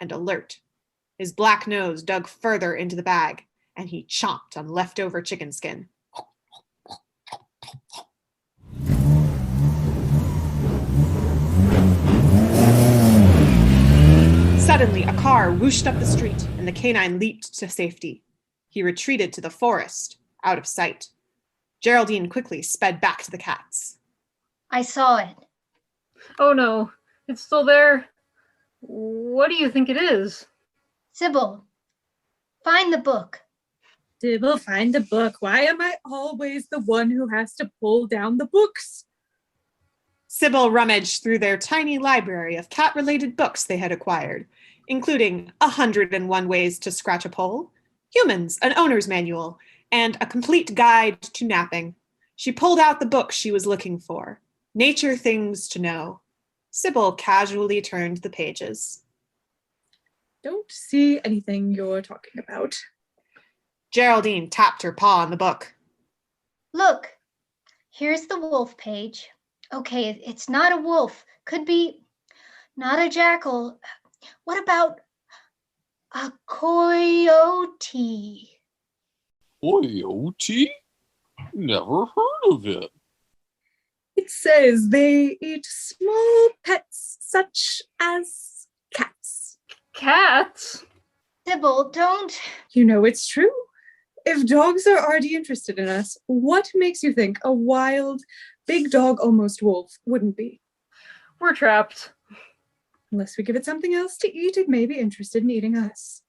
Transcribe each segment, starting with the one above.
and alert. His black nose dug further into the bag, and he chomped on leftover chicken skin. Suddenly, a car whooshed up the street, and the canine leaped to safety. He retreated to the forest, out of sight. Geraldine quickly sped back to the cats. I saw it. Oh no, it's still there. What do you think it is? Sybil, find the book. Sybil, find the book. Why am I always the one who has to pull down the books? Sybil rummaged through their tiny library of cat-related books they had acquired, including 101 Ways to Scratch a Pole, Humans, an Owner's Manual, and A Complete Guide to Napping. She pulled out the book she was looking for, Nature Things to Know. Sybil casually turned the pages. Don't see anything you're talking about. Geraldine tapped her paw on the book. Look, here's the wolf page. Okay, it's not a wolf. Could be not a jackal. What about a coyote? Coyote? Never heard of it. It says they eat small pets such as cats. Cats? Sybil, don't. You know it's true. If dogs are already interested in us, what makes you think a wild, big dog, almost wolf, wouldn't be? We're trapped. Unless we give it something else to eat, it may be interested in eating us.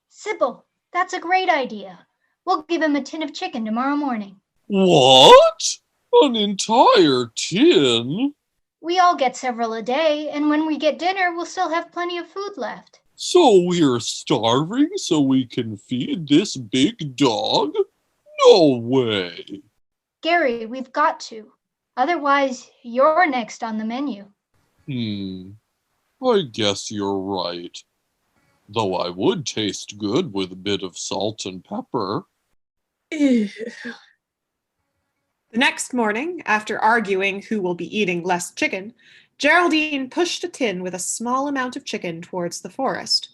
Sybil, that's a great idea. We'll give him a tin of chicken tomorrow morning. What? An entire tin? We all get several a day, and when we get dinner, we'll still have plenty of food left. So we're starving so we can feed this big dog? No way. Gary, we've got to. Otherwise, you're next on the menu. I guess you're right. Though I would taste good with a bit of salt and pepper. Ew. The next morning, after arguing who will be eating less chicken, Geraldine pushed a tin with a small amount of chicken towards the forest.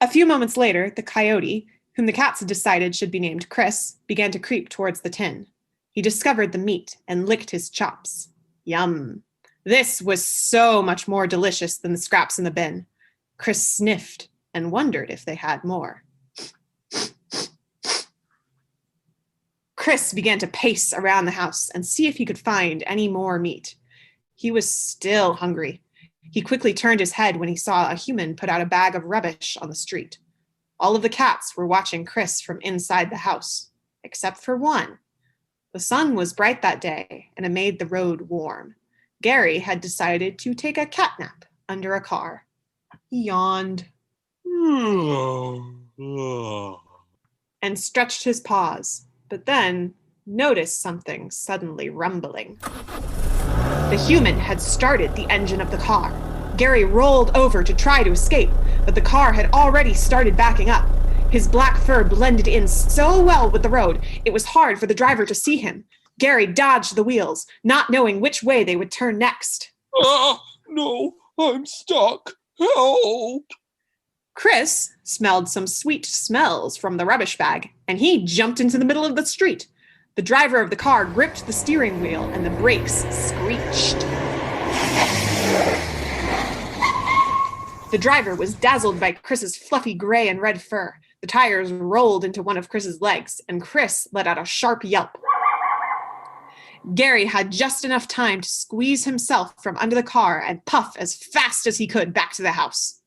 A few moments later, the coyote, whom the cats had decided should be named Chris, began to creep towards the tin. He discovered the meat and licked his chops. Yum! This was so much more delicious than the scraps in the bin. Chris sniffed and wondered if they had more. Chris began to pace around the house and see if he could find any more meat. He was still hungry. He quickly turned his head when he saw a human put out a bag of rubbish on the street. All of the cats were watching Chris from inside the house, except for one. The sun was bright that day, and it made the road warm. Gary had decided to take a cat nap under a car. He yawned and stretched his paws, but then noticed something suddenly rumbling. The human had started the engine of the car. Gary rolled over to try to escape, but the car had already started backing up. His black fur blended in so well with the road, it was hard for the driver to see him. Gary dodged the wheels, not knowing which way they would turn next. No, I'm stuck. Help! Chris smelled some sweet smells from the rubbish bag, and he jumped into the middle of the street. The driver of the car gripped the steering wheel, and the brakes screeched. The driver was dazzled by Chris's fluffy gray and red fur. The tires rolled into one of Chris's legs, and Chris let out a sharp yelp. Gary had just enough time to squeeze himself from under the car and puff as fast as he could back to the house.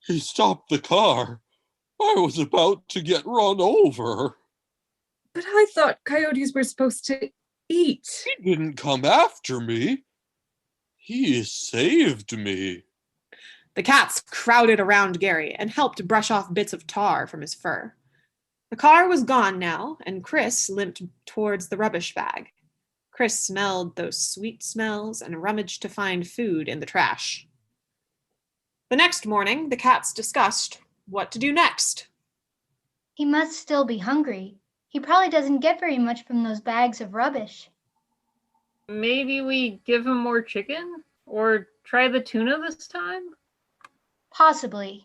He stopped the car. I was about to get run over. But I thought coyotes were supposed to eat. He didn't come after me. He saved me. The cats crowded around Gary and helped brush off bits of tar from his fur. The car was gone now, and Chris limped towards the rubbish bag. Chris smelled those sweet smells and rummaged to find food in the trash. The next morning, the cats discussed what to do next. He must still be hungry. He probably doesn't get very much from those bags of rubbish. Maybe we give him more chicken? Or try the tuna this time? Possibly.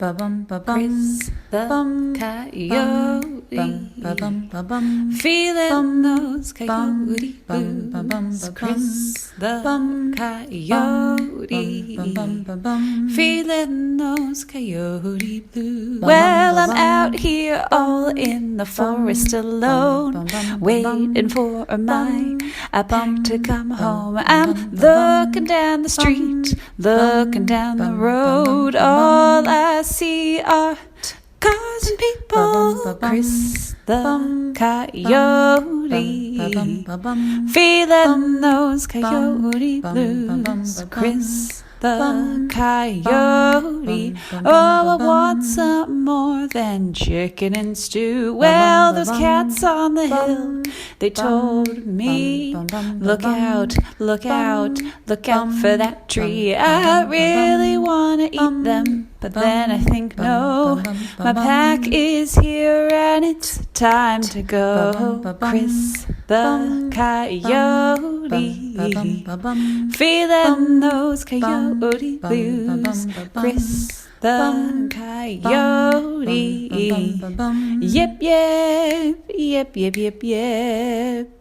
Chris the Coyote. Feeling those coyote blues. Chris the Coyote. Feeling those coyote blues. Well, I'm out here all in the forest alone, waiting for my pack to come home. I'm looking down the street, looking down the road. All I see are cars and people. Chris the Coyote. Feeling those coyote blues. Chris the Coyote. Oh, I want something more than chicken and stew. Well, those cats on the hill, they told me, look out, look out, look out for that tree. I really want to eat them, but then I think, no, my pack is here and it's time to go. Chris the Coyote. Feeling those coyote blues. Chris the Coyote. Yip, yip, yip, yip, yip, yip.